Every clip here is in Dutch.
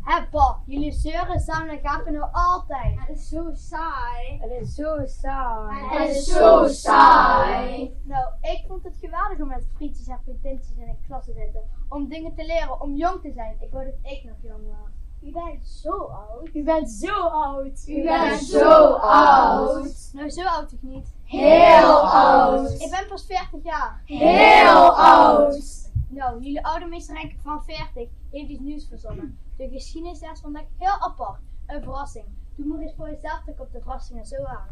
Hé pa, jullie zeuren samen en gapen nou altijd. Het is zo saai. Het is zo saai. Het is zo saai. Nou, ik vond het geweldig om met vriendjes en vriendinnetjes in de klas te zitten. Om dingen te leren, om jong te zijn. Ik wou dat ik nog jong was. U bent zo oud. U bent zo oud. U bent zo oud. Nou, zo oud toch niet? Heel oud. Ik ben pas 40 jaar. Heel oud. Nou, jullie oude meester Henk van 40 heeft iets nieuws verzonnen. De geschiedenisles is vandaag heel apart. Een verrassing. Doe maar eens voor jezelf, dan komt de verrassing er zo aan.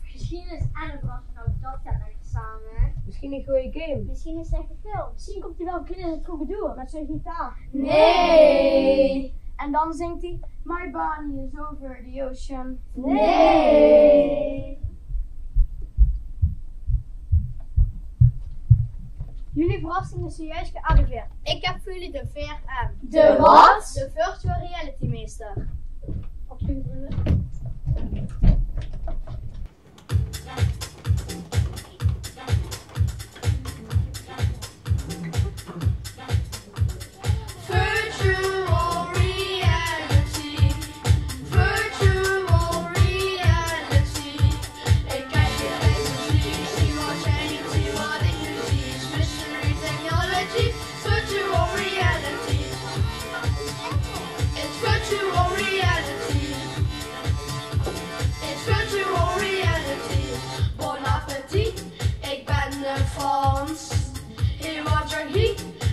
Geschiedenis en een verrassing, nou dat gaat lekker samen. Misschien een goede game. Misschien een slechte film. Misschien komt hij wel binnen het troubadour met zijn gitaar. Nee. En dan zingt hij My Bonnie is over the ocean. Nee. Jullie verrassing is zojuist gearriveerd. Ik heb voor jullie de VRM. De wat? De Virtual Reality Meester.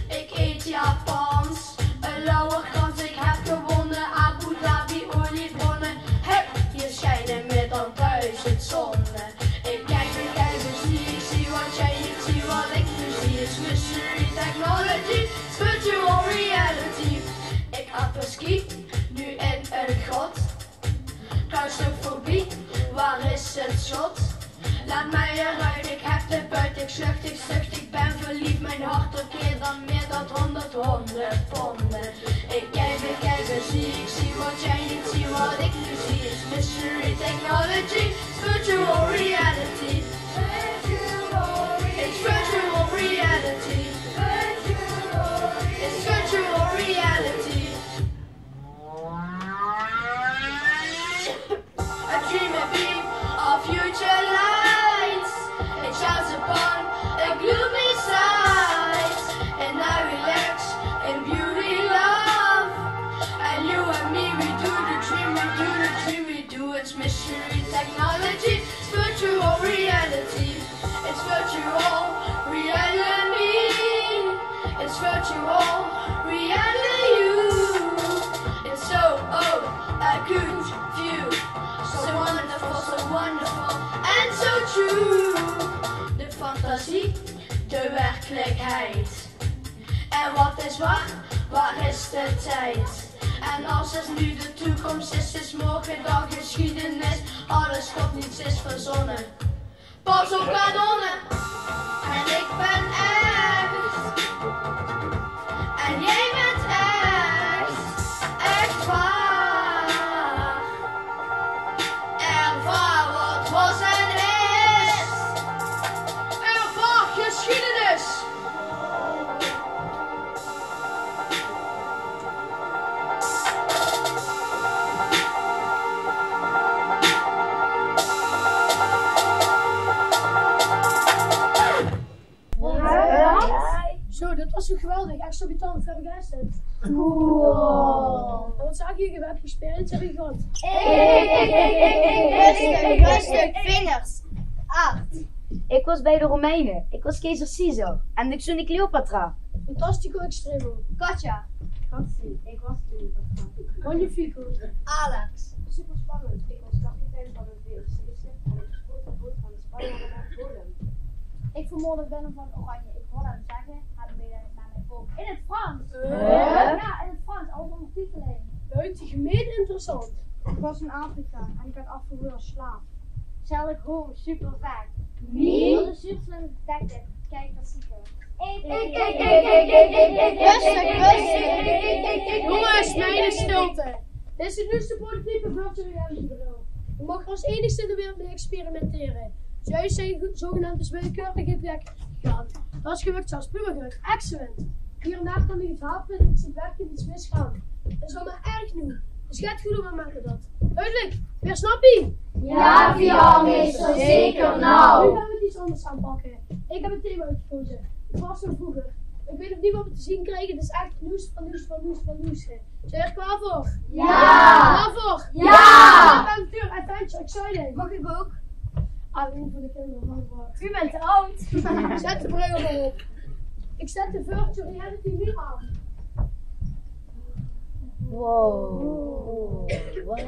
Ik eet Japans. Een lauwe kans, ik heb gewonnen. Abu Dhabi, oliebronnen. Heb hier schijnen meer dan 1000 zonnen. Ik kijk en zie, ik zie wat jij niet ziet. Wat ik nu zie is mystery technology. Virtual reality. Ik appeski, nu in een grot. Claustrofobie, waar is het schot? Laat mij eruit, ik heb de buit, ik zucht, ik ben verliefd. Mijn hart op keer dan meer dan 100 ponden. Ik kijk en zie, ik zie wat jij niet ziet. Wat ik nu zie is mystery technology, virtual reality. It's virtual reality. It's virtual reality. I dream a beam of future lights. It shines upon a gloomy side, and I relax in beauty, love. And you and me, we do the dream, we do it's mystery technology. It's virtual reality. It's virtual reality. It's virtual reality. It's so a good view. So wonderful, and so true. De fantasie, de werkelijkheid. En wat is waar is de tijd? En als het nu de toekomst is morgen dan geschiedenis. Alles klopt, niets is verzonnen. Pas op kanonnen. En ik ben echt. En jij bent echt waar. Ervaar wat was en is. Ervaar geschiedenis. Zo, dat was zo geweldig. Echt zo betant, ver begeisterd. Cool. En wat zag je? Je hebt experience heb je gehad. Rustig, vingers. 8. Ik was bij de Romeinen. Ik was keizer Caesar. En ik zoende Cleopatra. Fantastico extremo. Katja. Ik was Cleopatra. Magnifico. Alex. Super spannend. Ik was kapitein van een wereldschip en ik spoor de boot van de Spanjaarden naar Polen. Ik vermoorde Willem van Oranje. Ik hoorde hem zeggen, ga mee naar mijn volk. In het Frans. Ja, in het Frans. Alle ondertiteling. Buitengemeen interessant. Ik was in Afrika en ik werd afgevoerd als slaaf. Sherlock Holmes, super vet. Wie? Dat is een super slimme detective. Kijk, dat zie ik. Rustig. Jongens, mijn stilte. Dit is de nieuwste prototype virtual reality bril. Je mag er als enigste in de wereld mee experimenteren. Juist zijn zogenaamde willekeurig effect gegaan. Dat is gelukt zelfs puur gelukt. Excellent. Hier en daar kan ik het hapen, iets in werken, iets misgaan. Het zou maar erg echt nu. Dus gaat goed op met dat. Duidelijk. Weer snappie? Ja, pianomeester, zeker nou. Nu gaan we iets anders aanpakken. Ik heb een thema uitgekozen. Het was zo vroeger. Ik weet nog niet wat we te zien krijgen. Het is echt nieuws van nieuws van nieuws van nieuws. Zijn je er klaar voor? Ja. Klaar voor? Ja. Avontuur, adventure, exciting. Mag ik ook? Alleen voor de kinderen van de U bent te oud. Zet de bril maar op. Ik zet de virtual reality nu aan. Wow. Wat?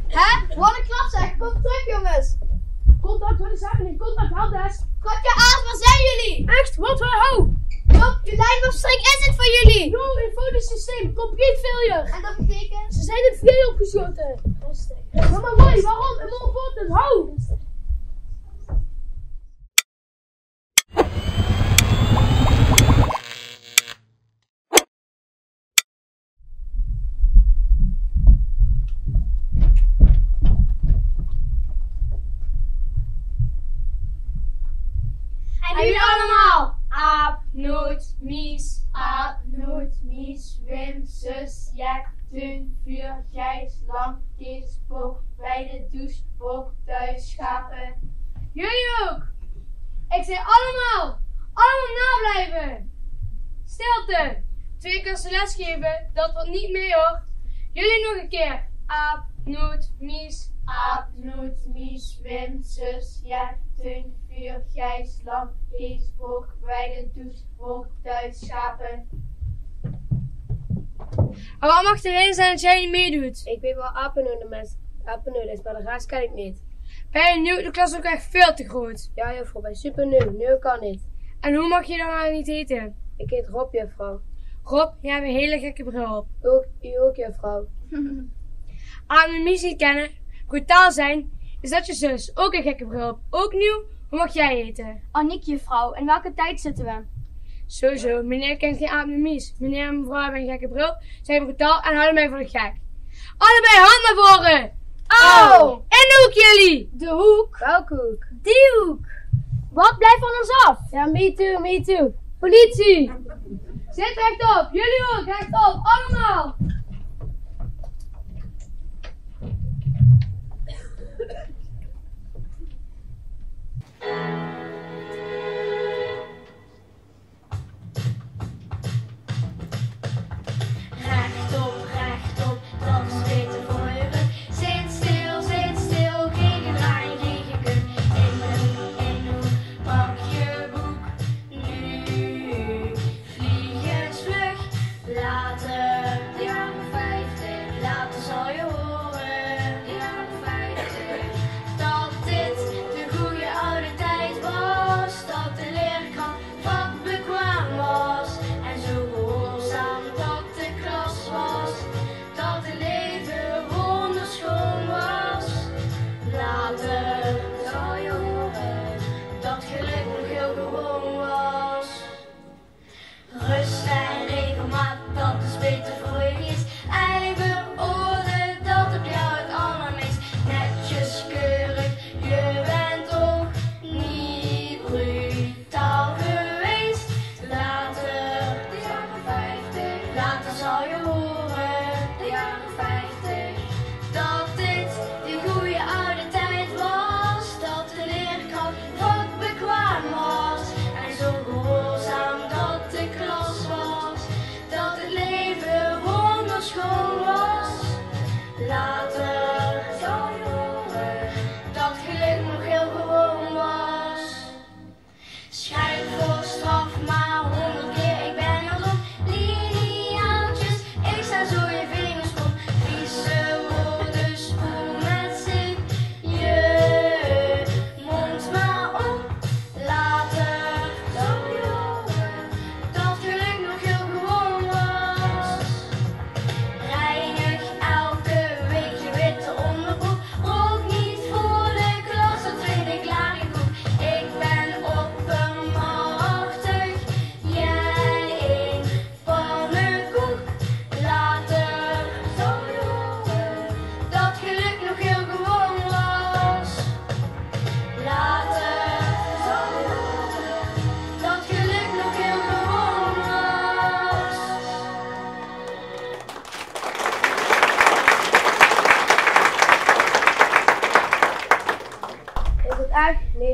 Hè? Wat een klap zeg. Kom terug jongens. Contact, wat is happening? Contact, helpdesk. Kratje aas, waar zijn jullie? Echt? Wat? Ho! Job, je lijnbafstring is het voor jullie. No infosysteem, complete failure. En dat betekent? Ze zijn in VA opgeschoten. Rustig. Maar why? Waarom? En more important, how? En nu allemaal. Aap, noot, mies. Aap, noot, mies. Wim, zus, Jack, Teun, Vuur, Gijs, Lam, Kees, Boog, bij de douche, Boog, thuis, schapen. Jullie ook. Ik zei allemaal. Allemaal nablijven. Stilte. 2 keer lesgeven, dat wordt niet mee hoor. Jullie nog een keer. Aap, noot, mies. Aap, noot, mies, Wim, zus, Jack, Teun, Vuur, Gijs, Lam, Kees, Boog, bij de douche, Boog, thuis, schapen. Maar wat mag de reden zijn dat jij niet meedoet? Ik weet wel apennoeden is, maar de rest ken ik niet. Ben je nieuw? De klas is ook echt veel te groot. Ja, juffrouw, bij super nieuw kan niet. En hoe mag je dan nou niet eten? Ik heet Rob, juffrouw. Rob, jij hebt een hele gekke bril op. U ook, juffrouw. Aan de missie niet kennen, brutaal zijn, is dat je zus. Ook een gekke bril op. Ook nieuw, hoe mag jij eten? Annick, juffrouw, in welke tijd zitten we? Sowieso, meneer kent geen aap en mies. Meneer en mevrouw hebben een gekke bril, zijn brutaal en houden mij voor de gek. Allebei hand naar voren! Au! In de hoek jullie! De hoek. Welke hoek? Die hoek. Wat blijft van ons af? Ja, me too. Politie! Zit rechtop! Jullie ook, rechtop! Allemaal! Rechtop, dat is beter voor je rug. Zit stil, geen gedraai, geen gekuk. In de hoek, pak je boek. Nu, vliegensvlug. Later, de jaren 50. Later zal je horen, de jaren 50. Dat dit de goede oude tijd was.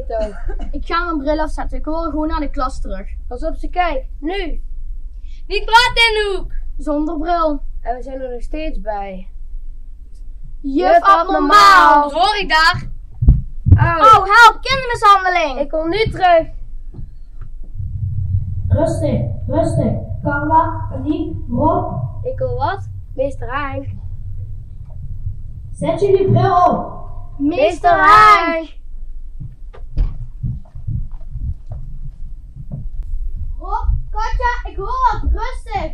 toch. Ik ga mijn bril afzetten. Ik wil gewoon naar de klas terug. Pas op ze kijk. Nu. Niet praten in de hoek! Zonder bril. En we zijn er nog steeds bij. Juf abnormaal. Wat hoor ik daar? Oh, help, kindermishandeling. Ik kom nu terug. Rustig, rustig. Carla, paniek, Rob. Ik wil wat? Meester Henk. Zet jullie bril op. Meester Henk. Rob, Katja, ik hoor wat. Rustig.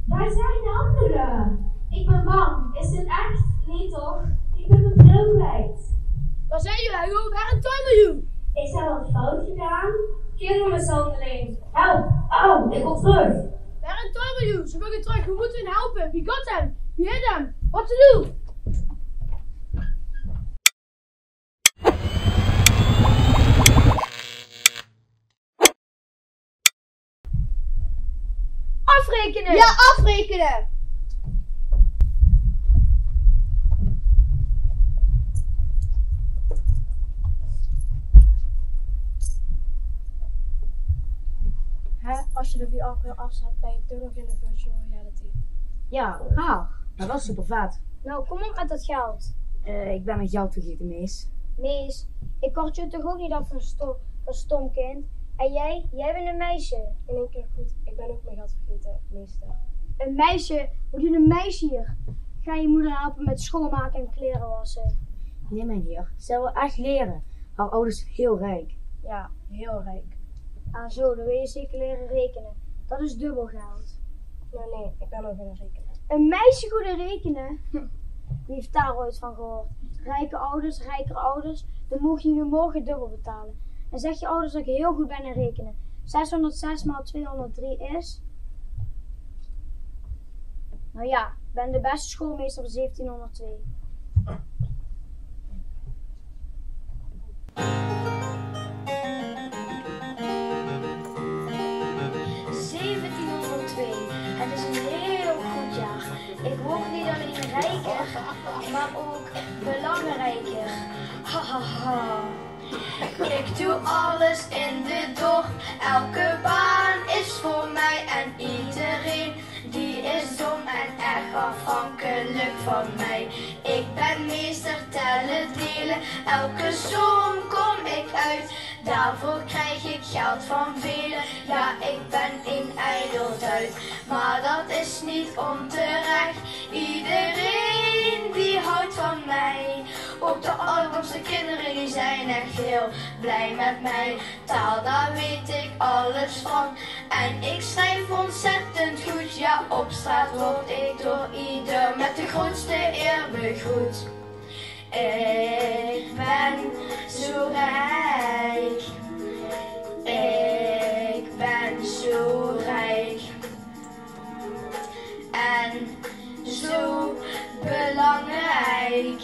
Waar zijn de anderen? Ik ben bang. Is dit echt? Nee toch? Ik ben mijn bril kwijt. Waar zijn jullie? Waar een tuin? Is er wat fout gedaan? Kindermishandeling. Help! Au, ik kom terug. Waar een tuin? Ze willen terug. We moeten hen helpen. Wie got hem? Wie hit hem? Wat te doen? Afrekenen. Ja, afrekenen. Als je de VR-bril afzet, ben je terug in de virtual reality. Ja, gaaf. Dat was super vet. Nou, kom op met dat geld. Ik ben mijn geld vergeten, mees. Mees, ik kort je toch ook niet af van stom kind. En jij bent een meisje. In één keer goed, ik ben ook mijn geld vergeten, meester. Een meisje? Wat doet een meisje hier? Ga je moeder helpen met schoonmaken en kleren wassen? Nee, mijn heer. Zij wil echt leren. Haar ouders zijn heel rijk. Ja, heel rijk. Ah zo, dan wil je zeker leren rekenen. Dat is dubbel geld. Nee, ik ben ook in rekenen. Een meisje goed in rekenen? Wie heeft daar ooit van gehoord? Rijke ouders, rijkere ouders, dan mogen jullie morgen dubbel betalen. En zeg je ouders dat ik heel goed ben in rekenen. 606 maal 203 is... Nou ja, ik ben de beste schoolmeester van 1702. Het is een heel goed jaar. Ik word niet alleen rijker, maar ook belangrijker. Hahaha. Ik doe alles in de dorp. Elke baan is voor mij en iedereen die is dom en erg afhankelijk van mij. Ik ben meester tellen delen. Elke som kom ik uit. Daarvoor krijg ik geld van velen. Ja, ik ben een ijdeltuit, maar dat is niet onterecht. Iedereen die houdt van mij. Ook de allerdomste kinderen die zijn echt heel blij met mij. Taal, daar weet ik alles van. En ik schrijf ontzettend goed. Ja, op straat word ik door ieder met de grootste eer begroet. Ik ben zo rijk. Ik ben zo rijk. En zo belangrijk.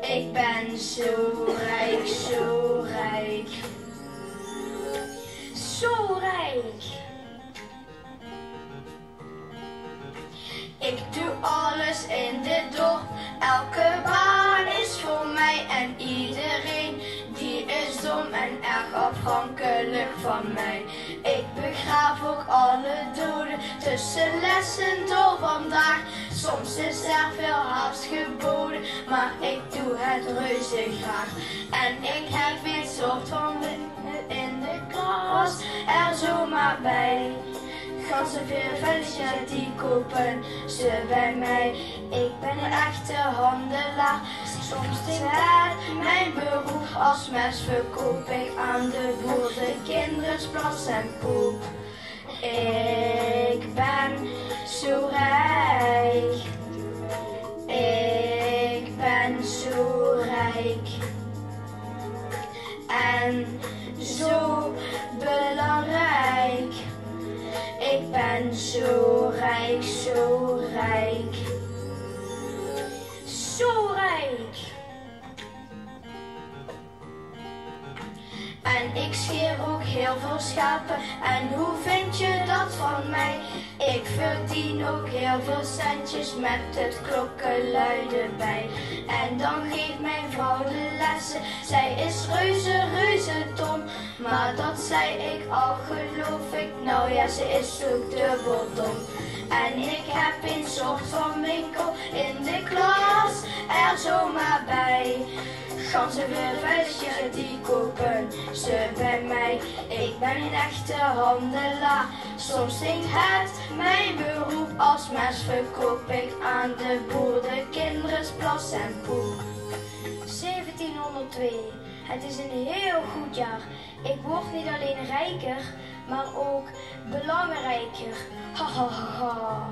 Ik ben zo rijk, zo rijk. Zo rijk. Ik doe alles in dit dorp. Elke baan is voor mij en iedereen die is dom en erg afhankelijk van mij. Ik begraaf ook alle doden tussen lessen door vandaag. Soms is er veel haast geboden, maar ik doe het reuze graag. En ik heb geen soort van in de klas er zomaar bij. Ganzen veel velletjes, die kopen ze bij mij. Ik ben een echte handelaar. Soms is het mijn beroep. Als mes verkoop ik aan de boer de kinderen plas en poep. Ik ben zo rijk. Ik ben zo rijk. En zo belangrijk. Ik ben zo rijk, zo rijk. Zo rijk. En ik scheer ook heel veel schapen. En hoe vind je dat van mij? Ik verdien ook heel veel centjes met het klokkenluiden bij. En dan geeft mijn vrouw de lessen. Zij is reuze dom. Maar dat zei ik al, geloof ik. Nou ja, ze is ook dubbel dom. En ik heb een soort van winkel in de klas er zomaar bij. Ganzenveervuistjes, die kopen ze bij mij. Ik ben een echte handelaar. Soms stinkt het mijn beroep. Als mens verkoop ik aan de boer de kinderen plas en poep. 1702, het is een heel goed jaar. Ik word niet alleen rijker, maar ook belangrijker. Ha ha ha ha.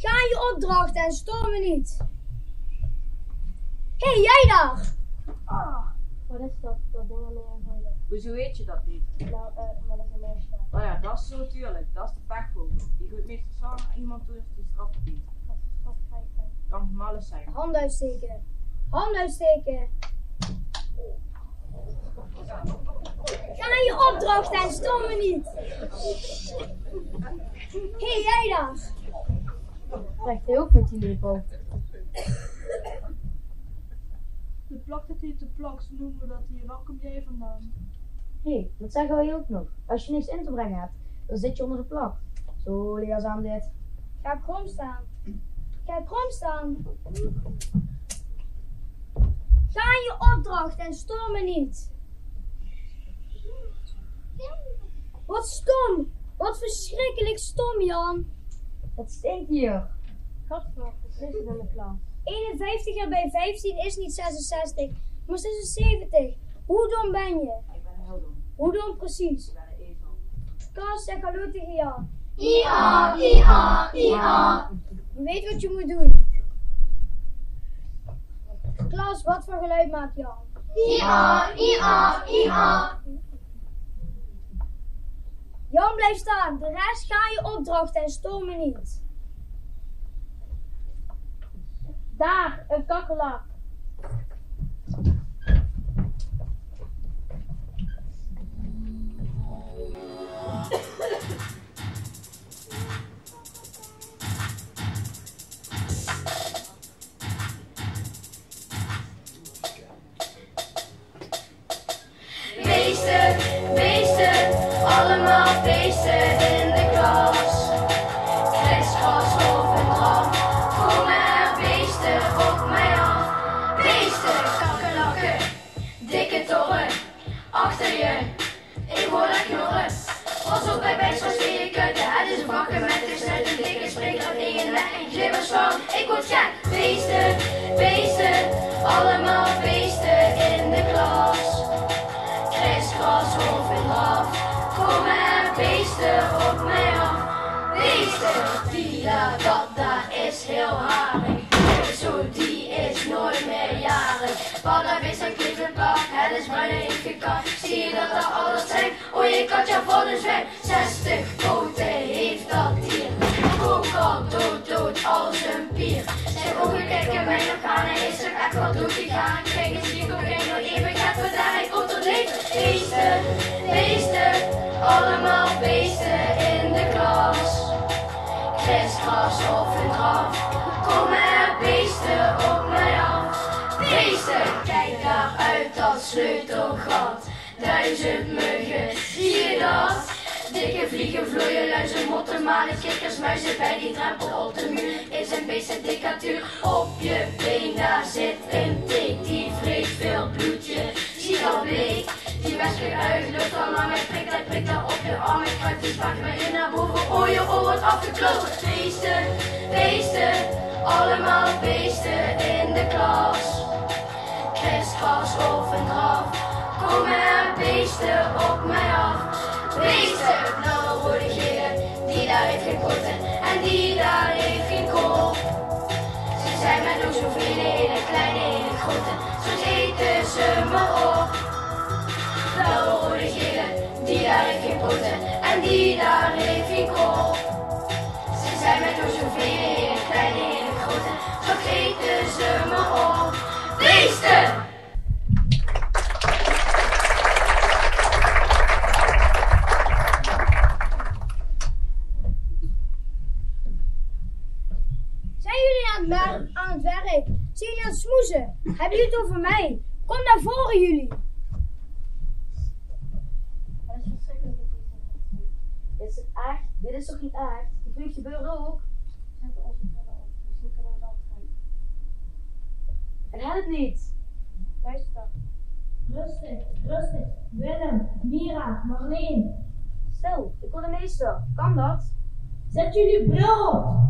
Ga aan je opdracht en stoor me niet. Hé, jij daar! Wat is dat? Dat ding aan mijn huilen. Hoezo weet je dat niet? Nou, wat is een meisje? Nou ja, dat is zo natuurlijk. Dat is de pechvogel. Die gooit meestal zwaar naar iemand toe die straf verdient. Wat krijg je? Kan van alles zijn. Hand uitsteken. Hand uitsteken. Ga aan je opdracht en stoor me niet. Hé, jij daar! Krijgt hij ook met die lepel? De plak, dat heet de plak, zo noemen we dat hier. Waar kom jij vandaan? Hé, dat zeggen wij ook nog. Als je niks in te brengen hebt, dan zit je onder de plak. Zo leerzaam dit. Ga krom staan. Ga krom staan. Ga aan je opdracht en stoor me niet. Wat stom. Wat verschrikkelijk stom, Jan. Het stinkt hier. Gadver, wat is het in de klas? 51 bij 15 is niet 66, maar 76. Hoe dom ben je? Ik ben heel dom. Hoe dom precies? Ik ben een ezel. Klaas, zeg hallo tegen Jan. Ia, ia, ia. Je weet wat je moet doen. Klaas, wat voor geluid maakt Jan? Ia, ia, ia. Jan, blijf staan. De rest ga je opdracht en stoor me niet. Daar, een kakkelak. Beesten, allemaal beesten in de klas. Kriskras of een draf, komen er beesten op mij af. Beesten, kakkerlakken, dikke torren, achter je, ik hoor dat knorren. Pas op bij bijschoos in je kuiten, het is een bakken met een snuit, een dikke springtrap in je nek en glibberslang. Ik word gek, beesten, allemaal beesten in de klas. Kriskras of een draf, komen er beesten op mij af. Beesten, die daar is heel harig. Zo, die is nooit meer jarig. Paddavis en klippenplak, het is bijna ingekakt. Zie je dat er alles zijn? Oh, je katja van een zwem. 60 poten heeft dat dier. Ook al dood als een pier. Zijn ogen kijken mij nog aan en is er echt wat doet die gaan. Kijk eens, die komt nog even gaat vandaan, hij komt tot leven. Beesten, allemaal beesten in de klas. Kriskras of een draf, komen er beesten op mij af. Beesten, kijk daar uit dat sleutelgat. 1000 muggen, zie je dat? Dikke vliegen, vlooien, luizen, motten, malen, kikkers, muizen. Bij die drempel op de muur is een beestendictatuur. Op je been, daar zit een tik, die vreet veel bloedje. Zie dat bleek, die wespen uit, lucht al lang. Hij prikt daar op je arm, ik kruip die spak me in naar boven. Oh, je oor wordt afgekloven. Beesten, allemaal beesten in de klas. Kriskras of een draf, komen er beesten op mij af. Beesten, blauwe, rode, gele, die daar heeft geen poten en die daar heeft geen kop. Ze zijn met ook zoveel, hele kleine, hele grote, soms eten ze me op. Blauwe, rode, gele, die daar heeft geen poten en die daar heeft geen kop. Ze zijn met ook zoveel, hele kleine, hele grote, soms eten ze me op. het werk. Zie jullie aan het smoezen? Hebben jullie het over mij? Kom naar voren jullie. Dat is verschrikkelijk. Is het echt? Dit is toch niet echt? Die vliegt gebeuren ook. Zetten onze brillen op. Misschien kunnen we dat krijgen. En het niet. Luister dan. Rustig, rustig. Willem, Mira, Marleen. Stel, ik word de meester. Kan dat? Zet jullie bril op.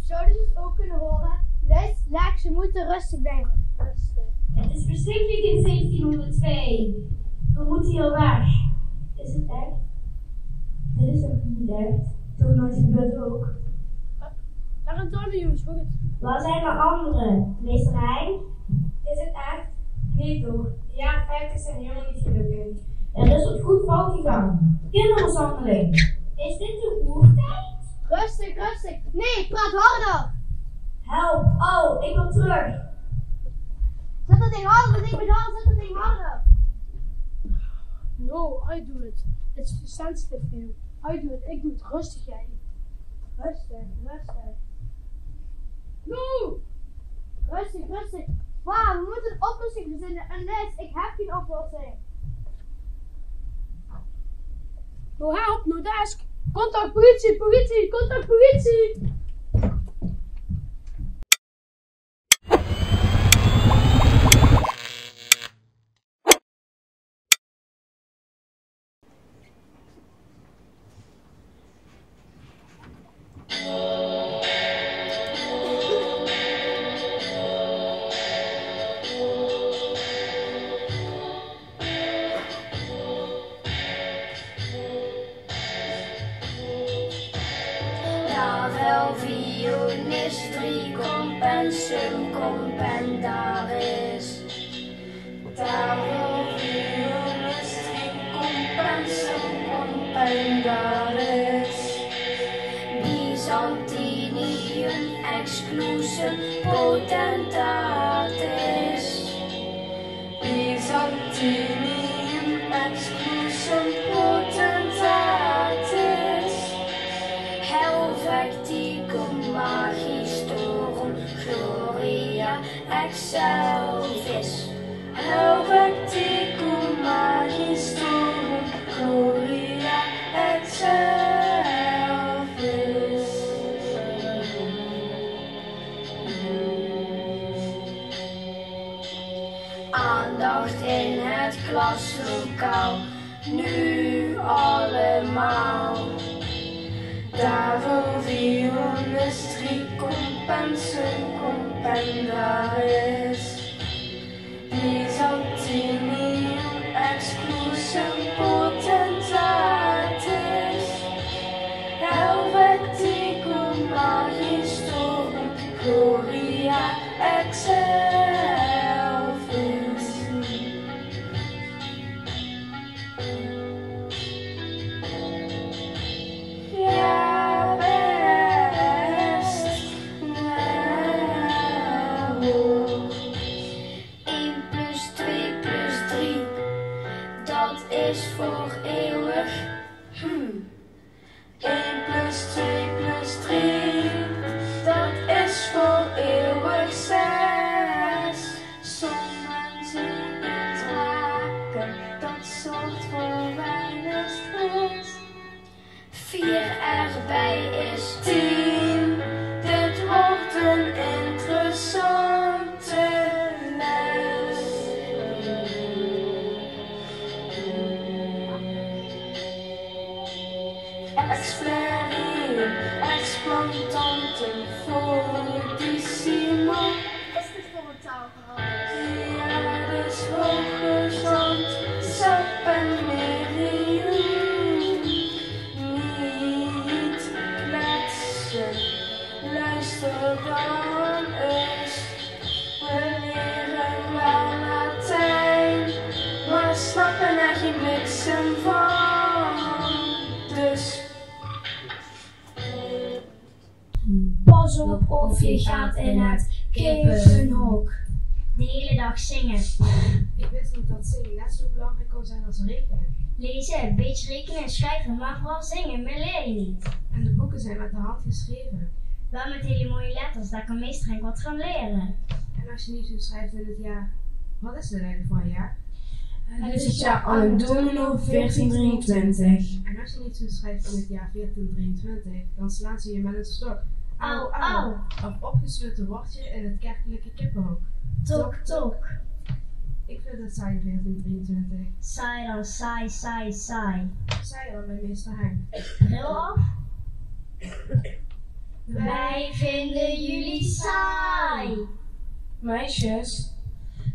Zouden ze het ook kunnen horen? Luister, ze moeten rustig blijven. Rustig. Het is verschrikkelijk in 1702. We moeten hier weg. Is het echt? Dit is toch niet echt? Toch nooit gebeurd ook? Daar gaan dan jongens, voor het. Waar zijn de anderen? Meester Hein? Is het echt? Nee toch? De jaren 50 zijn helemaal niet gelukkig. Er is wat goed fout gegaan. Kindermishandeling. Is dit de oertijd? Rustig, rustig. Nee, praat harder. Help! Oh, ik wil terug. Zet dat ding harder, zet dat ding harder. No, I do it. It's sensitive for you. I do it. Ik doe het. Rustig jij. Rustig, rustig. No! Rustig, rustig. Wauw, we moeten een oplossing verzinnen. En Les, ik heb geen oplossing. No help, no desk. Contact politie, politie, contact politie. Violinist, 3 compensen, compendaris. Daarom violinist, 3 compensen, compendaris. Byzantinium, exclusum, potentatis. Byzantinium, exclusum, potentatis. Helveticum magistorum, gloria excelvis. Helveticum magistorum, gloria excelvis. Aandacht in het klaslokaal, nu allemaal. Daarom violinist, 3 compensen, compendaris. Byzantinium, exclusum, potentatis. Helveticum magistorum, gloria excelvis. Ja, best. 1 plus 2 plus 3, dat is voor eeuwig. 1 plus 2 plus 3, dat is voor eeuwig 6. Sommen zien niet raken, dat zorgt voor weinig stress. 4 erbij is 10, dit wordt een interessante les. Explerium, explantanten, fortissimo. Is dit voor een taalverhaal? Ja, dus hooggezand, sap en merium. Niet kletsen, luister dan eens. We leren wel Latijn, maar snappen er geen bliksem van. Dus Pas op of je gaat in het kippenhok. De hele dag zingen. Ik wist niet dat zingen net zo belangrijk kon zijn als rekenen. Lezen, een beetje rekenen en schrijven, maar vooral zingen, meer leer je niet. En de boeken zijn met de hand geschreven. Wel met hele mooie letters, daar kan meester Henk wat gaan leren. En als je niet zo schrijft in het jaar, wat is het eigenlijk voor een jaar? Het is het jaar Anno Domino 1423. En als je niet zo schrijft in het jaar 1423, dan slaan ze je met een stok. Au, au. Of opgesloten word je in het kerkelijke kippenhok. Tok, tok. Ik vind het saai 1423. Saai dan, saai, saai, saai. Saai dan bij meester Henk. Bril af. Wij vinden jullie saai. Meisjes,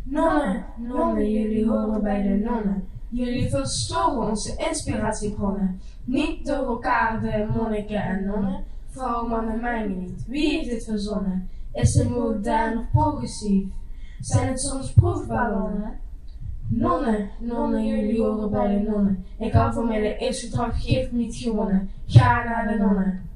nonnen, jullie horen bij de nonnen. Jullie verstoren onze inspiratiebronnen. Niet door elkaar de monniken en nonnen. Vrouwen, mannen, mij niet. Wie heeft dit verzonnen? Is het modern of progressief? Zijn het soms proefballonnen? Nonnen, jullie horen bij de nonnen. Ik hou van mij de eerste dag, geef me niet gewonnen. Ga naar de nonnen.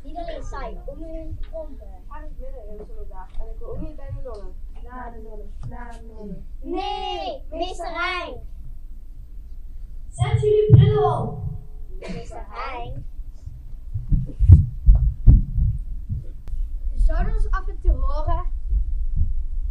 Niet alleen saai, om nu heen te pompen. Ga niet midden in zo'n dag. En ik wil ook niet bij de nonnen. Naar de nonnen, naar de nonnen. Nee, meester Henk. Zet jullie bril op. Meester Henk. Zouden we ons af en toe horen?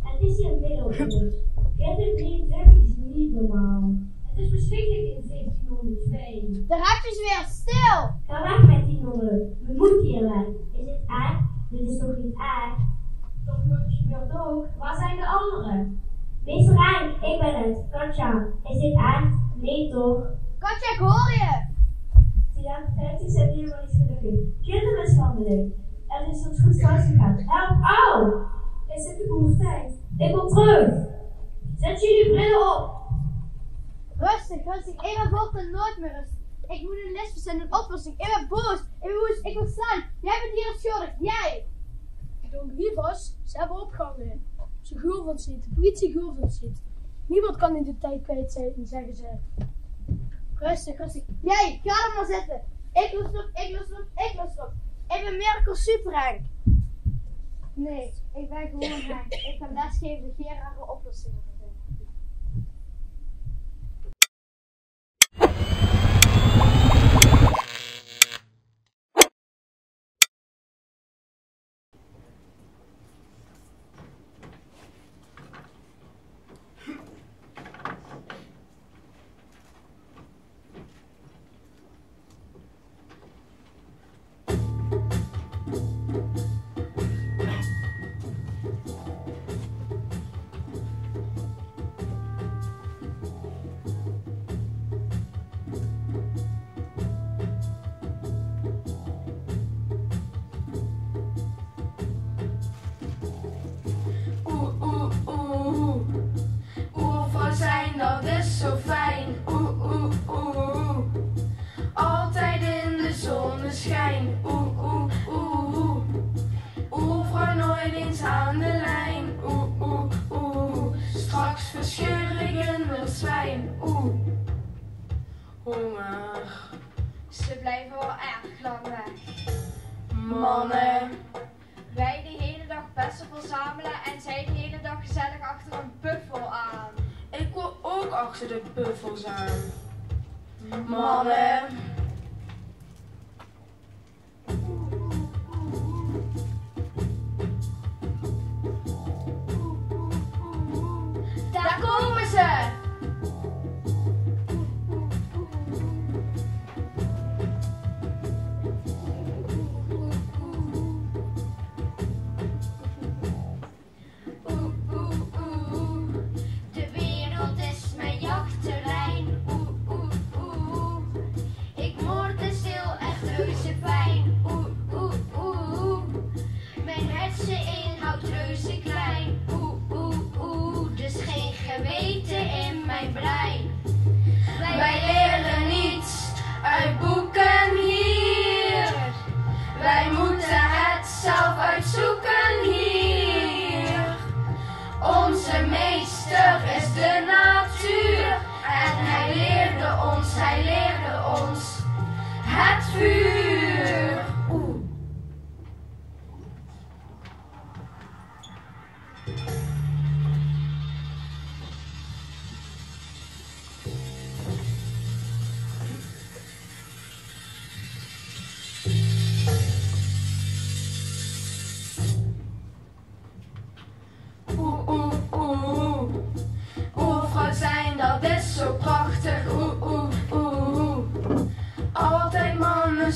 Het is hier middeluur. 1423 is niet normaal. Het is verschrikkelijk in 1702. De rap is weer stil. Ga weg met die nonnen. We moeten hier weg. Is het echt? Dit is nog niet echt. Toch nooit gebeurd ook. Waar zijn de anderen? Meester Henk, ik ben het. Katja, is dit echt? Nee toch? Katja, ik hoor je. Ja, 50 zijn helemaal niet gelukkig. Kindermishandeling. Er is ons goed fout gegaan. Help, au! Is het de oefentijd? Ik kom terug. Zet jullie brillen op. Rustig. Ik ben voortaan nooit meer rustig. Ik moet een les verzinnen, een oplossing. Ik ben boos. Ik wil slaan. Jij bent hier schuldig. Jij. De briefers, ze hebben opgehangen. Ze geloven ons niet. De politie gelooft ons niet. Niemand kan in de tijd kwijt zijn, zeggen ze. Rustig. Jij, ga er maar zitten. Ik los op. Ik ben Miracle Super Henk. Nee, ik ben gewoon Henk. Ik kan lesgeven, geen rare oplossingen verzinnen. Zijn, dat is zo fijn. Altijd in de zonneschijn. Vrouw nooit eens aan de lijn. Straks verscheur ik een wild zwijn. Honger. Ze blijven wel erg lang weg. Mannen. Wij de hele dag bessen verzamelen en zij de hele dag gezellig achter een buffel aan. Ik wil ook achter de buffels aan. Mannen. Daar komen ze! De wereld is mijn jachtterrein. Ik moord de stil echt reuze pijn. Mijn herseninhoud reuze klein. Dus geen geweten in mijn brein. Wij leren niets uit boeken hier. Wij moeten het zelf uitzoeken hier. Onze meester is de natuur. En hij leerde ons het vuur.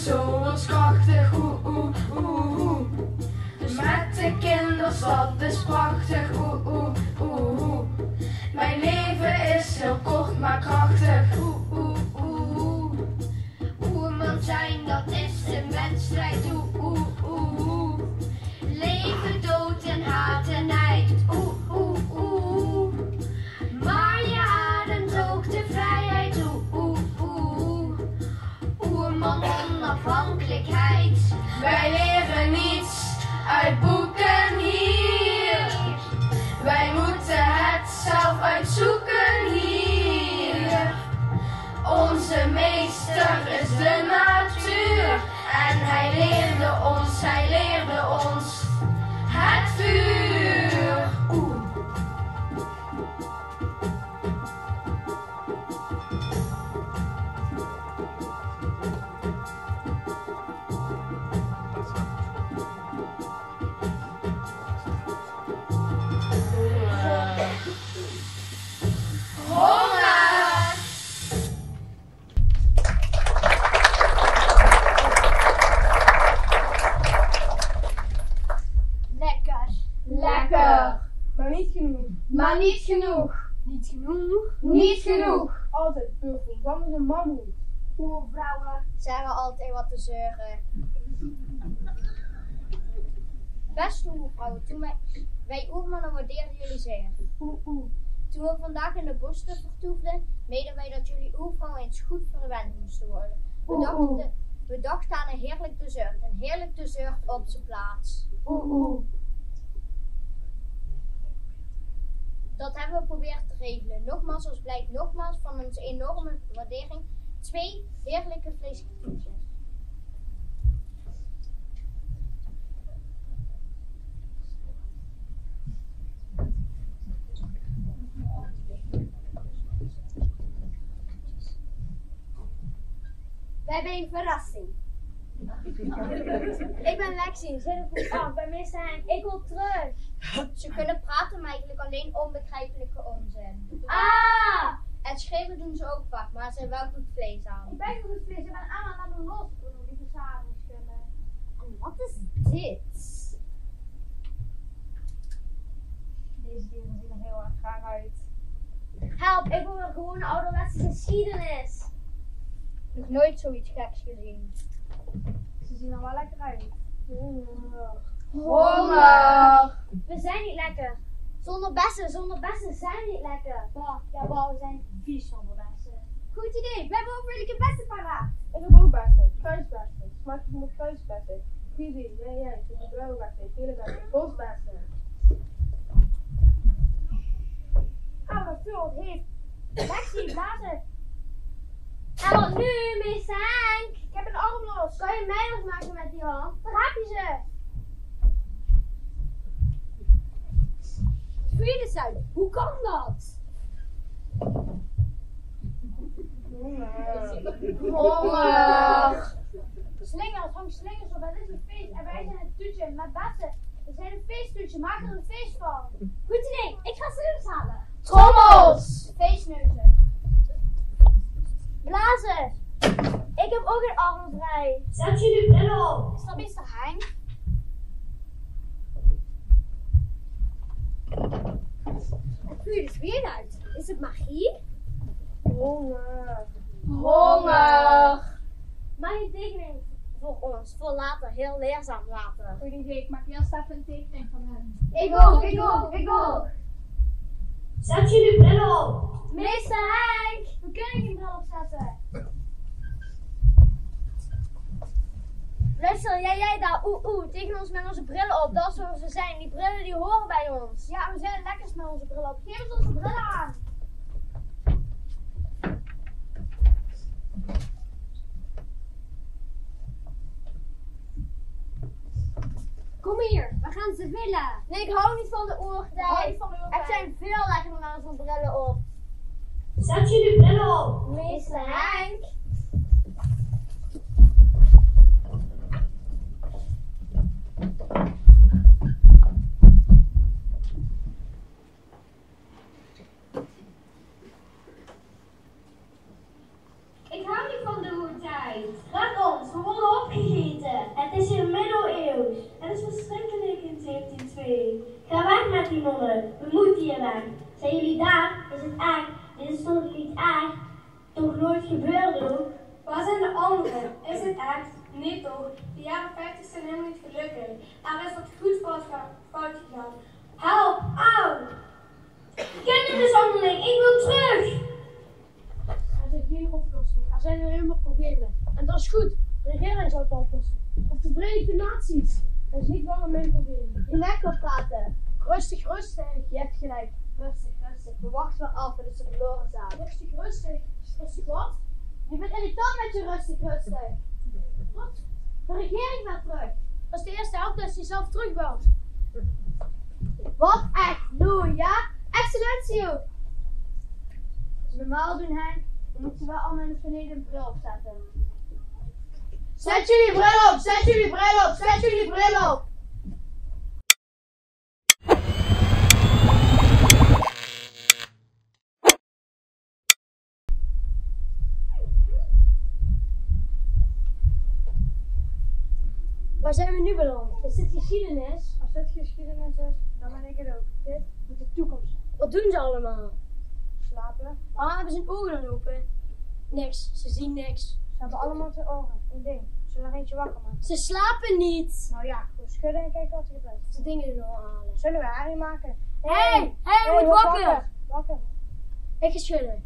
zo was krachtig, oeh, oeh, oeh, oeh. Dus met de kinders, dat is prachtig, oeh, oeh, oeh, oeh. Mijn leven is heel kort maar krachtig, oeh, oeh, oeh, oeh. Oerman zijn, dat is een wedstrijd, oeh, oeh, oeh, oeh. Leven, dood en haat en nijd, oeh, oeh, oeh. Maar je ademt ook de vrijheid, oeh, oeh, oeh. Oerman onafhankelijkheid. Wij leren niets uit boeken hier. Wij moeten het zelf uitzoeken hier. Onze meester is de natuur. En hij leerde ons het vuur. Oeh. Honger! Lekker. Lekker. Maar niet genoeg. Maar niet genoeg. Niet genoeg. Niet genoeg. Altijd buffel. Dat is een mammoet. Oervrouwen zeggen altijd wat te zeuren. Beste oervrouwen, toen wij oermannen waarderen jullie zeer. Toen we vandaag in de bossen vertoefden, meden wij dat jullie oervrouwen eens goed verwend moesten worden. We dachten aan een heerlijk dessert. Een heerlijk dessert op zijn plaats. Dat hebben we geprobeerd te regelen. Nogmaals, ons blijkt nogmaals van onze enorme waardering 2 heerlijke vleeskatoentjes. We hebben een verrassing. Ik ben Lexi, zit er goed af bij meester Henk. Ik wil terug. Ze kunnen praten, maar eigenlijk alleen onbegrijpelijke onzin. Ah! Het schreeuwen doen ze ook vaak, maar ze hebben wel goed vlees aan. Ik ben goed vlees, ik ben aan naar de los. Ik wil nog liever samen schudden. En wat is dit? Deze dieren zien er heel erg graag uit. Help, ik wil een gewone ouderwetse geschiedenis. Nog nooit zoiets geks gezien. Ze zien er wel lekker uit. Honger! We zijn niet lekker. Zonder bessen zijn niet lekker. Ja, we zijn vies zonder bessen. Goed idee, we hebben ook redelijke bessen paraat. Ik heb ook bessen. Kruisbessen. Smaakt van de kruisbessen. Kiwi, jij, de blauwe bessen, gele bessen, bosbessen. Ah, wat veel het heeft. Lexi, blazen. En wat nu, meester Henk? Ik heb een arm los. Kan je mij nog maken met die hand? Daar heb je ze. Vrede uit. Hoe kan dat? Honger! Slingers, hang slingers op. Het is een feest. En wij zijn het toetje met bessen. We zijn een feesttoetje. Maak er een feest van. Goed idee. Ik ga slingers halen. Trommels! Feestneuzen. Blazen. Ik heb ook een arm vrij. Zet jullie brillen op. Is dat meester Henk? Het vuur is weer uit. Is het magie? Honger! Honger! Maak je tekening Voor ons, voor later, heel leerzaam later. Goed idee. Ik maak eerst even een tekening van hem. Ik ook. Zet jullie brillen op. Meester Henk. We kunnen geen bril opzetten. Luister, jij daar, tegen ons met onze brillen op. Dat is zoals we zijn. Die brillen die horen bij ons. Ja, we zijn lekkers met onze bril op. Geef ons onze brillen aan. Kom hier, we gaan ze villen. Nee, ik hou niet van de oortij. Het zijn veel lekkerder met onze brillen op. Zet jullie brillen op. Meester Henk. Ik hou niet van de oertijd. Laat ons, we worden anderen, we moeten hier weg. Zijn jullie daar? Is het echt? Dit is toch niet echt? Toch nooit gebeurd ook? Waar zijn de anderen? Is het echt? Nee toch? De jaren 50 zijn helemaal niet gelukkig. Er is wat goed fout gegaan. Help! Auw! Kindermishandeling, ik wil terug! Er zijn geen oplossingen. Er zijn helemaal problemen. En dat is goed. De regering zal het oplossen. Of de Verenigde Naties. Dat is niet langer mijn probleem. Je lekker praten. Rustig, rustig. Je hebt gelijk. Rustig, rustig. We wachten wel af, het is een verloren zaak. Rustig, rustig. Rustig wat? Je bent irritant met je rustig, rustig. Wat? De regering gaat terug. Dat is de eerste helft dat je zelf terugbelt. Wat echt? Doe, ja? Excellentio! Als we normaal doen, Henk, dan moeten we allemaal in het verleden een bril opzetten. Zet jullie bril op! Zet jullie bril op! Zet jullie bril op! Waar zijn we nu beland? Is dit geschiedenis? Als dit geschiedenis is, dan ben ik het ook. Dit moet de toekomst zijn. Wat doen ze allemaal? Slapen. Waarom hebben ze hun ogen dan open? Niks, ze zien niks. Ze hebben allemaal twee oren. Eén ding. Zullen er eentje wakker maken? Ze slapen niet. Nou ja, goed schudden en kijken wat er gebeurt. Ze dingen er nog halen. Zullen we herrie maken? Hey, word wakker! Wakker. Ik ga schudden.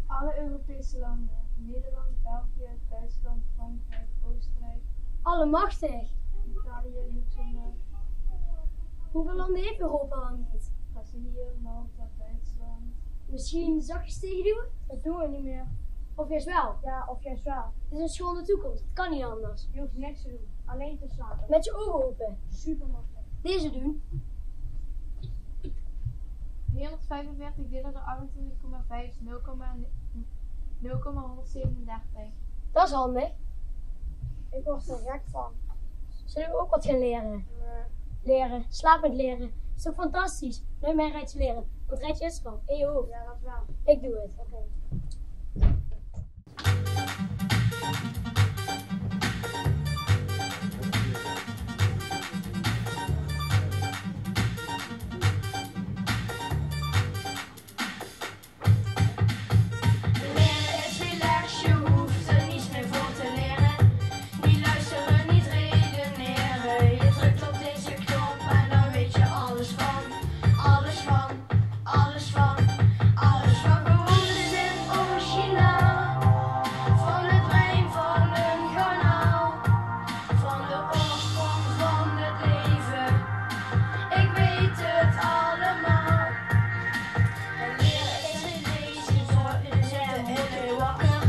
Alle Europese landen. Nederland, België, Duitsland, Frankrijk, Oostenrijk, Allemachtig. Italië, Luxemburg, Hoeveel landen heeft Europa al niet? Brazilië, Malta, Duitsland. Misschien zakjes tegen doen? Dat doen we niet meer. Of juist wel? Ja, of juist wel. Het is een schone toekomst. Het kan niet anders. Je hoeft niks te doen. Alleen te slapen. Met je ogen open. Super makkelijk. Deze doen. 445 delen door 28,5 is 0,137. Dat is handig. Ik word er gek van. Zullen we ook wat gaan leren? Leren. Slaap met leren. Dat is toch fantastisch? Nu mijn rijtje leren. Wat rijtje is er al? In je hoofd. Ja, dat wel. Ik doe het. Oké. Leren is relax, je hoeft er niets meer voor te leren. Niet luisteren, niet redeneren. Je drukt op deze knop en dan weet je alles van. Alles van, alles van, alles van. Gewoon de zin originaal. Van het brein van een garnaal. Van de oorsprong van het leven. Ik weet het allemaal. En leren is een lezen, zorgen zijn heel wakker.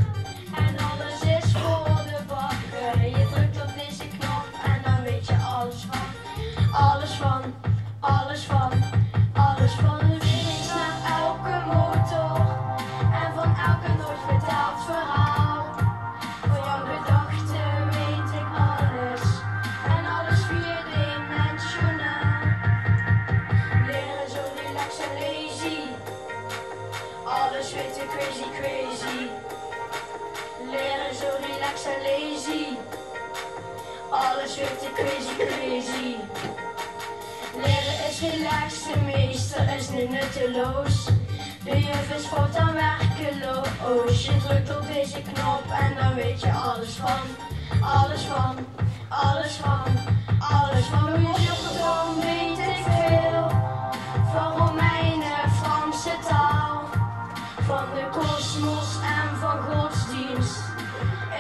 En alles is voor de bakker. Je drukt op deze knop en dan weet je alles van. Alles van, alles van, alles van. De feelings naar elke motor. En van elke nooit vertaald verhaal. Van jouw gedachten weet ik alles. En alles vierdimensionaal. Leren zo relax en lazy. Alles weet ik crazy, crazy. Leren zo relax en lazy. Alles weet ik crazy, crazy. Leren is relaxed, de meester is nu nutteloos. De juf is voortaan werkeloos. Je drukt op deze knop en dan weet je alles van. Alles van, alles van, alles van. Hoe je zoekt dan weet ik veel. Van Romeinen, Franse taal. Van de kosmos en van godsdienst.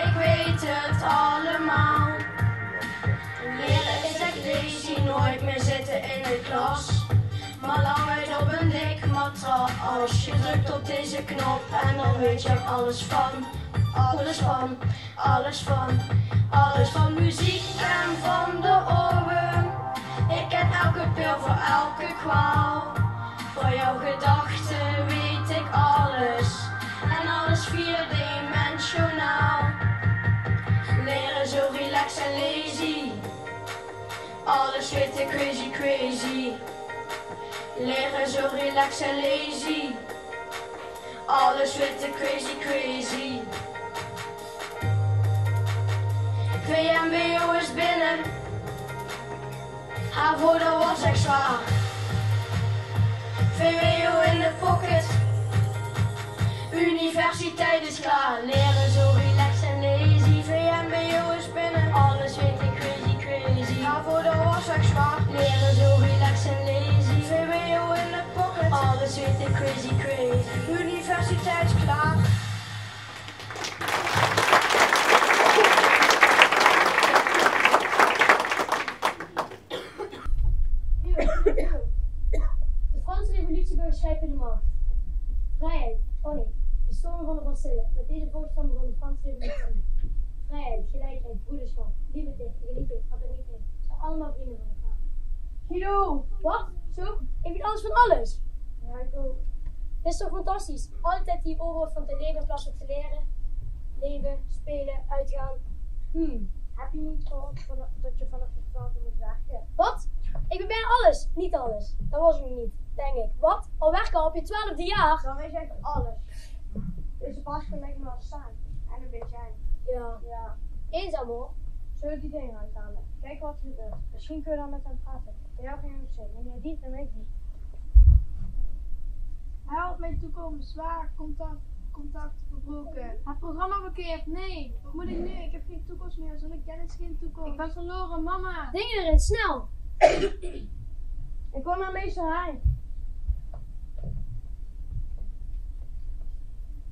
Ik weet het allemaal. Leren is echt lazy, nooit meer zitten in de klas. Maar lang uit op een dik matras. Je drukt op deze knop en dan weet je alles van. Alles van, alles van, alles van muziek en van de oren. Ik ken elke pil voor elke kwaal. Van jouw gedachten weet ik alles. En alles vierdimensionaal. Leren zo relax en lazy. Alles weet ik crazy, crazy. Leren zo relax en lazy. Alles weet ik crazy, crazy. VMBO is binnen. HAVO, dat was echt zwaar. klaar. Leren zo relaxed en lazy. VMBO is binnen. Alles weet ik crazy crazy. Ja, voor de was echt zwaar. Leren zo relaxed en lazy. VWO in de pocket. Alles weet ik crazy crazy. Universiteit is klaar. De Franse revolutieburgers grijpen de macht. Vrijheid, oh nee, de storm van de Bastille. Met deze voorstand begon de Franse revolutie. Vrijheid, gelijkheid, broederschap, liefde, geliefdheid, fraterniteit. Ze zijn allemaal vrienden van elkaar. Guido! Wat? Zo? Ik weet alles van alles. Ja, ik ook. Dit is toch fantastisch? Altijd die overal van te leven in plaats van te leren. Leven, spelen, uitgaan. Heb je niet gehoord dat je vanaf de 12 moet werken? Wat? Ik ben bijna alles. Niet alles. Dat was ik niet, denk ik. Wat? Al werken al op je 12e jaar? Dan weet je echt alles. Deze pasje lijkt me wel saai. En een beetje eng. Ja. Eenzaam hoor. Zullen we die dingen uithalen? Kijk wat er gebeurt. Misschien kun je dan met hem praten. Bij jou geen MC. Wanneer die, dan weet ik niet. Help mijn toekomst. Zwaar. Contact verbroken. Het programma verkeerd. Nee. Wat moet ik nu? Ik heb geen toekomst meer. Zonder kennis geen toekomst. Ik ben verloren, mama. Dingen erin, snel. Ik kom naar meester Hein.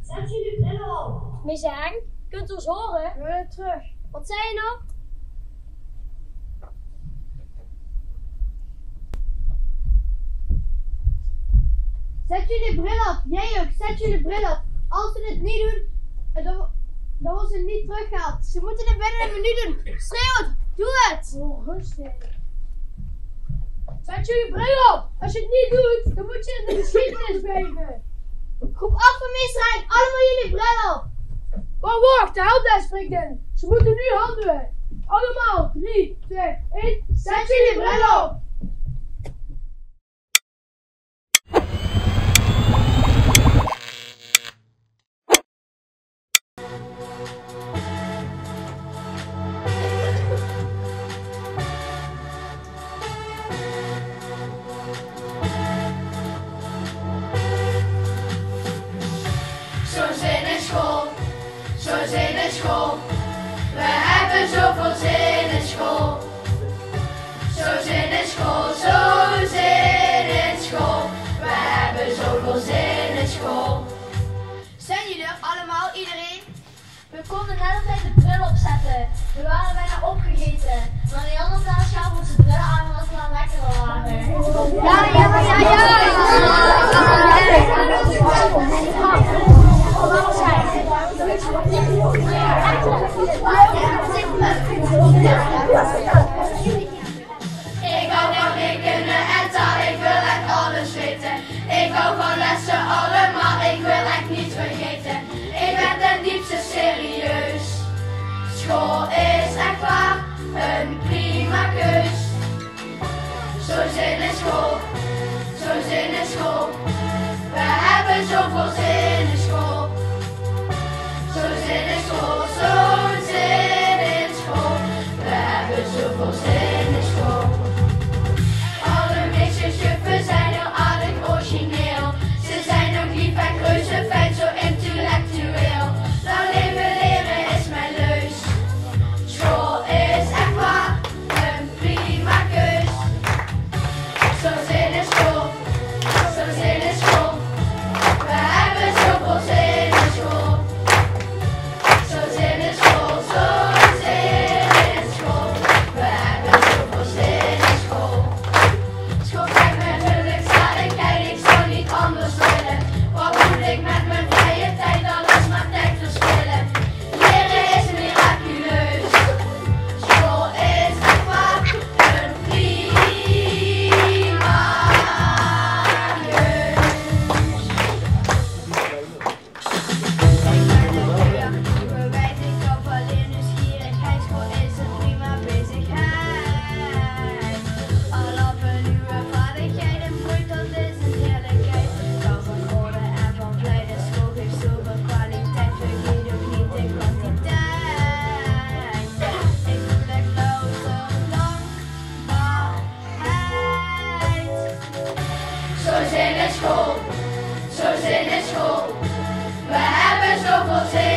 Zet jullie bril op. Meester Henk, kunt u ons horen? We willen terug. Wat zei je nou? Zet jullie bril op. Jij ook. Zet jullie bril op. Als ze dit niet doen, dan wordt ze niet teruggehaald. Ze moeten het binnen een minuut doen. Schreeuw het. Doe het. Oh, rustig. Zet jullie bril op. Als je het niet doet, dan moet je in de geschiedenis blijven. Groep 8 van meester Hein. Allemaal jullie bril op. Wacht, de helpdesk springt in. Ze moeten nu handelen. Allemaal. 3, 2, 1. Zet jullie bril op. Zo'n zin in school, zo'n zin in school. We hebben zoveel zin in school. Zo'n zin in school, zo'n zin in school. We hebben zoveel zin in school. Zijn jullie er allemaal, iedereen? We konden net op tijd de bril opzetten. We waren bijna opgegeten. Maar de andere taal gaven onze bril aan omdat we aan lekker waren. Ik hou van rekenen en taal, ik wil echt alles weten. Ik hou van lessen allemaal, ik wil echt niets vergeten. Ik ben ten diepste serieus. School is echt waar, een prima keus. Zo'n zin in school, zo'n zin in school. We hebben zoveel zin in school. Zo'n zin in school, zo'n zin in school. We hebben zoveel zin in school. Alle meesters, juffen zijn heel aardig origineel. Ze zijn ook lief en reuze fijn, zo intellectueel. Nou leven leren is mijn leus. School is echt waar, een prima keus. Zo'n zin in school, zo'n zin in school. We hebben zoveel zin in school. Zo'n zin in school, zo'n zin in school. We hebben zoveel zin in school. School krijgt me gelukzaligheid, ik zou niet anders willen. Wat moet ik met mijn vrije tijd, alles maar tijd verspillen. Leren is miraculeus. School is echt waar, een prima keus. Bewijs ik op alleen nieuwsgierigheid. School is een prima bezigheid. Al op een nieuwe vaardigheid en groeit, dat is een heerlijkheid. Kan van orde en van blijde. School geeft zoveel kwaliteit. Vergeet ook niet de kwantiteit. Ik voel echt louter dankbaarheid. Zo'n zin in school, zo'n zin in school. We hebben zoveel zin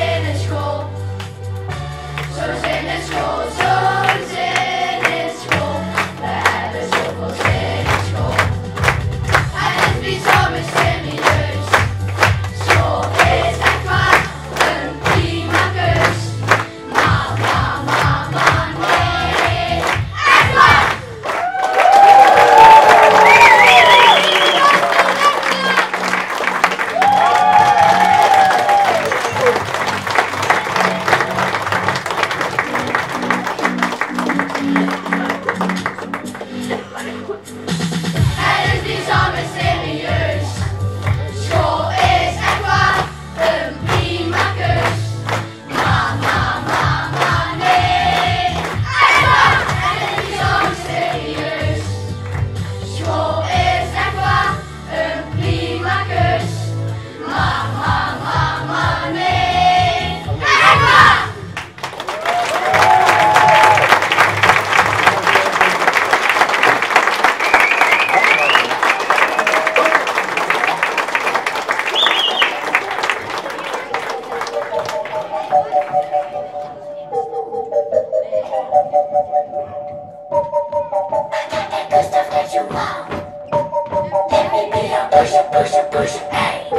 pusher, pusher, pusher, hey. I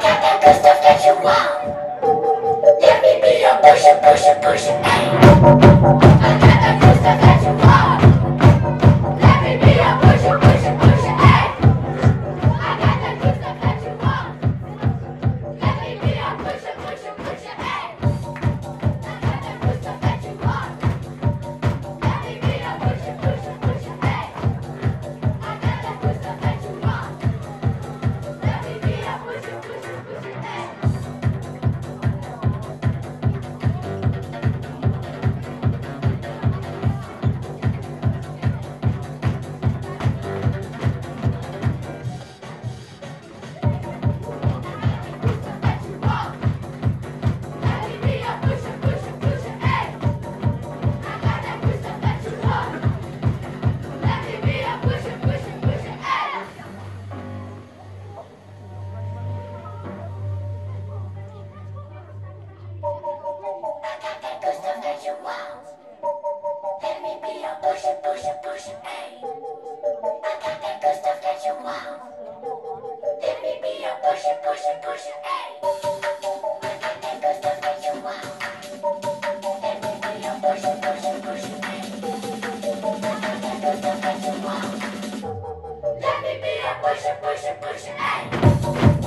got that good stuff that you want. Let me be your pusher, pusher, pusher, hey. I got that good stuff that you want. Let me be your pusher, pusher, pusher, hey. I got that good stuff that you want. Let me be your pusher, pusher, pusher, hey. I got that good stuff that you want. Let me be your pusher, pusher, pusher, hey. I got that good stuff that you want. Let me be your pusher, pusher, pusher, hey. Let me be a pusher, pusher, pusher, hey.